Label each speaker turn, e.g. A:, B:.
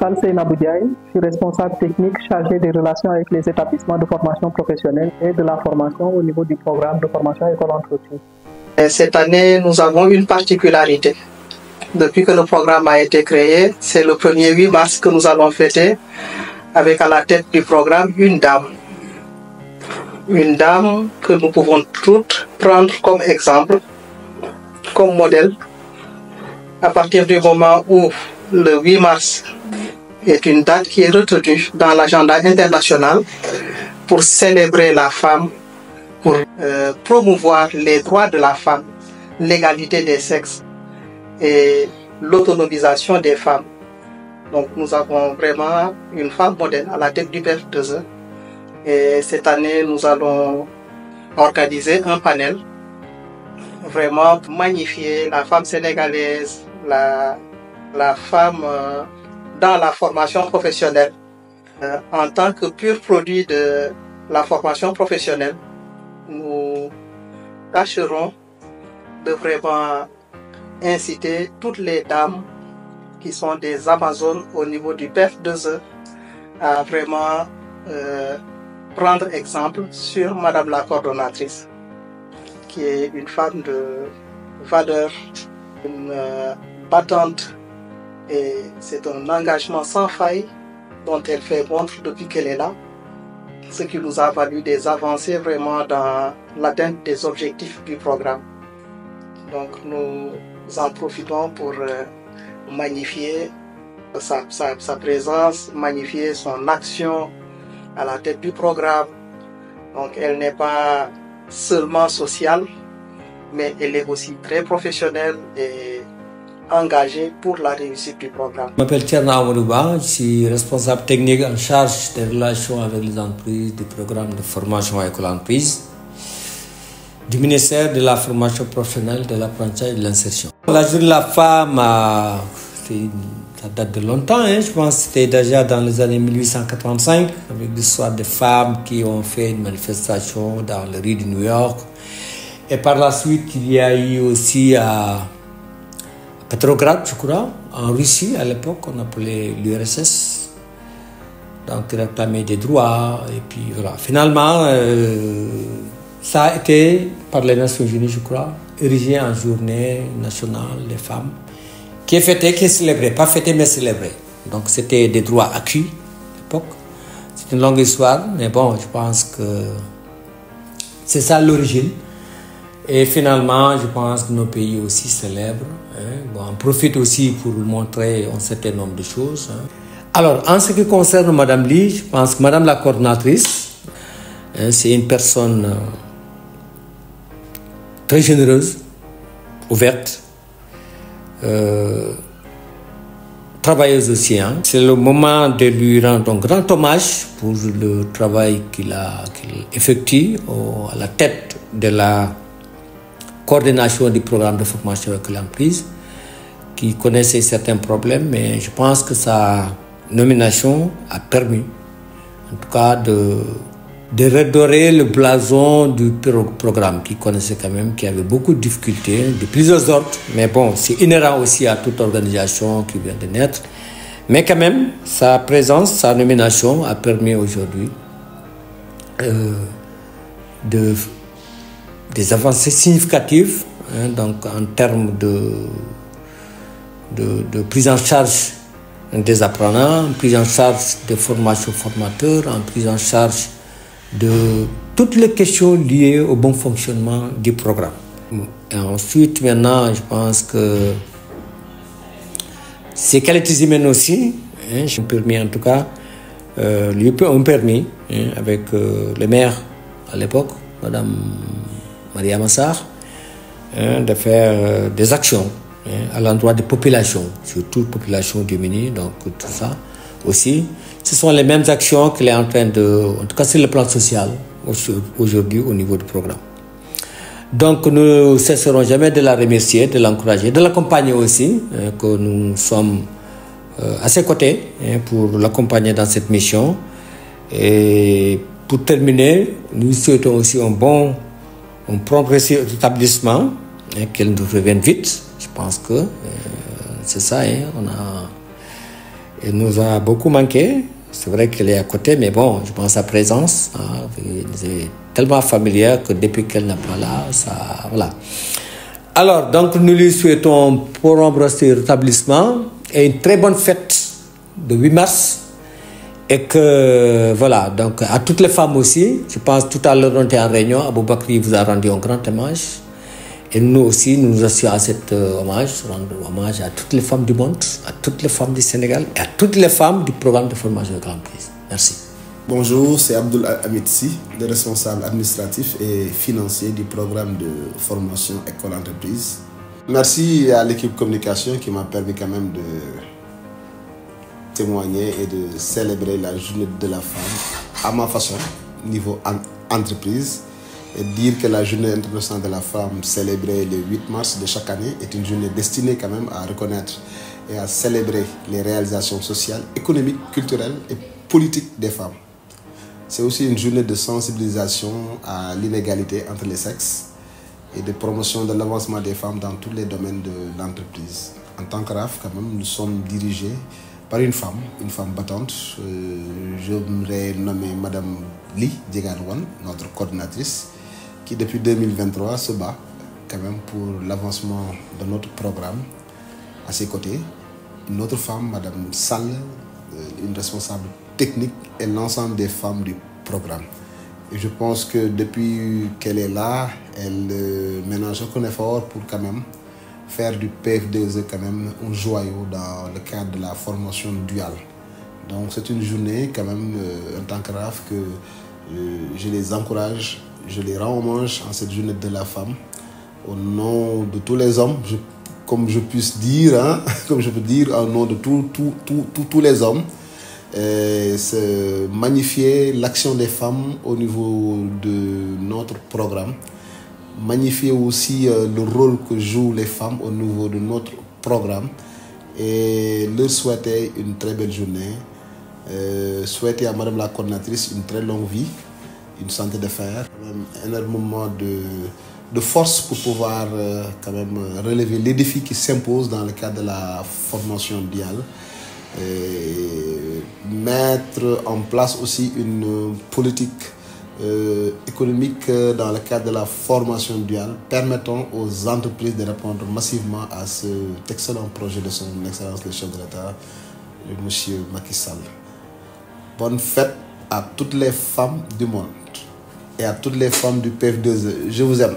A: m'appelle Seynabou Diaye, je suis responsable technique chargé des relations avec les établissements de formation professionnelle et de la formation au niveau du programme de formation École Entreprise.
B: Cette année, nous avons une particularité. Depuis que le programme a été créé, c'est le 1er 8 mars que nous allons fêter avec à la tête du programme une dame. Une dame que nous pouvons toutes prendre comme exemple, comme modèle, à partir du moment où le 8 mars est une date qui est retenue dans l'agenda international pour célébrer la femme, pour promouvoir les droits de la femme, l'égalité des sexes et l'autonomisation des femmes. Donc nous avons vraiment une femme modèle à la tête du PF2E. Et cette année, nous allons organiser un panel vraiment pour magnifier la femme sénégalaise, la femme dans la formation professionnelle. En tant que pur produit de la formation professionnelle, nous tâcherons de vraiment inciter toutes les dames qui sont des Amazones au niveau du PF2E à vraiment prendre exemple sur Madame la coordonnatrice, qui est une femme de valeur, une battante, et c'est un engagement sans faille dont elle fait montre depuis qu'elle est là, ce qui nous a valu des avancées vraiment dans l'atteinte des objectifs du programme. Donc nous en profitons pour magnifier sa présence, magnifier son action à la tête du programme. Donc elle n'est pas seulement sociale, mais elle est aussi très professionnelle et engagée pour la réussite du programme.
C: Je m'appelle Thierno Amadouba, je suis responsable technique en charge des relations avec les entreprises du programme de formation à École Entreprise du ministère de la formation professionnelle, de l'apprentissage et de l'insertion. La journée de la femme, ça date de longtemps, hein. Je pense que c'était déjà dans les années 1885, avec l'histoire des femmes qui ont fait une manifestation dans les rues de New York. Et par la suite, il y a eu aussi à Petrograd, je crois, en Russie, à l'époque, on appelait l'URSS. Donc, ils réclamaient des droits, et puis voilà. Finalement, ça a été, par les Nations Unies, je crois, érigé en journée nationale des femmes, qui est fêtée, qui est célébrée, pas fêtée, mais célébrée. Donc, c'était des droits acquis à l'époque. C'est une longue histoire, mais bon, je pense que c'est ça l'origine. Et finalement, je pense que nos pays aussi célèbrent. Hein. Bon, on profite aussi pour montrer un certain nombre de choses. Hein. Alors, en ce qui concerne Madame Ly, je pense que Madame la coordonnatrice, hein, c'est une personne très généreuse, ouverte, travailleuse aussi. Hein. C'est le moment de lui rendre un grand hommage pour le travail qu'il effectue à la tête de la coordination du programme de formation avec l'entreprise, qui connaissait certains problèmes, mais je pense que sa nomination a permis, en tout cas, de redorer le blason du programme, qui connaissait quand même, qui avait beaucoup de difficultés, de plusieurs ordres, mais bon, c'est inhérent aussi à toute organisation qui vient de naître. Mais quand même, sa présence, sa nomination a permis aujourd'hui des avancées significatives, hein, donc en termes de prise en charge des apprenants, en prise en charge des formations formateurs, en prise en charge de toutes les questions liées au bon fonctionnement du programme. Et ensuite, maintenant, je pense que ces qualités humaines aussi, hein, j'ai permis en tout cas, lui ont permis, hein, avec le maire à l'époque, Madame Maria Massar, hein, de faire des actions, hein, à l'endroit des populations, surtout populations démunies, donc tout ça aussi. Ce sont les mêmes actions qu'il est en train de, en tout cas sur le plan social, aujourd'hui au niveau du programme. Donc nous ne cesserons jamais de la remercier, de l'encourager, de l'accompagner aussi, hein, que nous sommes à ses côtés, hein, pour l'accompagner dans cette mission. Et pour terminer, nous souhaitons aussi un prompt rétablissement, hein, qu'elle nous revienne vite. Je pense que c'est ça, hein, on a Elle nous a beaucoup manqué. C'est vrai qu'elle est à côté, mais bon, je pense à sa présence. Hein, elle est tellement familière que depuis qu'elle n'est pas là, ça... Voilà. Alors, donc, nous lui souhaitons pour embrasser le rétablissement et une très bonne fête de 8 mars. Et que, voilà, donc à toutes les femmes aussi, je pense tout à l'heure on était en réunion, Aboubakri vous a rendu un grand hommage. Et nous aussi, nous assurons à cet hommage, rendre hommage à toutes les femmes du monde, à toutes les femmes du Sénégal et à toutes les femmes du programme de formation École Entreprise. Merci.
D: Bonjour, c'est Abdoul Hamid Sy, le responsable administratif et financier du programme de formation École Entreprise. Merci à l'équipe communication qui m'a permis quand même de témoigner et de célébrer la journée de la femme à ma façon, niveau entreprise, et dire que la journée internationale de la femme célébrée le 8 mars de chaque année est une journée destinée quand même à reconnaître et à célébrer les réalisations sociales, économiques, culturelles et politiques des femmes. C'est aussi une journée de sensibilisation à l'inégalité entre les sexes et de promotion de l'avancement des femmes dans tous les domaines de l'entreprise. En tant que RAF, quand même, nous sommes dirigés par une femme battante. J'aimerais nommer Madame Li Djeganwan, notre coordinatrice, qui depuis 2023 se bat quand même pour l'avancement de notre programme. À ses côtés, une autre femme, Madame Sall, une responsable technique et l'ensemble des femmes du programme. Et je pense que depuis qu'elle est là, elle ménage aucun effort pour quand même faire du PF2E quand même un joyau dans le cadre de la formation duale. Donc c'est une journée quand même en tant que RAF que je les encourage, je les rends hommage en cette journée de la femme au nom de tous les hommes, comme je puisse dire, hein, comme je peux dire au nom de tous les hommes, c'est magnifier l'action des femmes au niveau de notre programme. Magnifier aussi le rôle que jouent les femmes au niveau de notre programme et leur souhaiter une très belle journée. Souhaiter à Madame la coordinatrice une très longue vie, une santé de fer, énormément de force pour pouvoir quand même relever les défis qui s'imposent dans le cadre de la formation duale. Mettre en place aussi une politique économique dans le cadre de la formation duale permettant aux entreprises de répondre massivement à cet excellent projet de son Excellence le chef de l'État, M. Macky Sall. Bonne fête à toutes les femmes du monde et à toutes les femmes du PF2E. Je vous aime.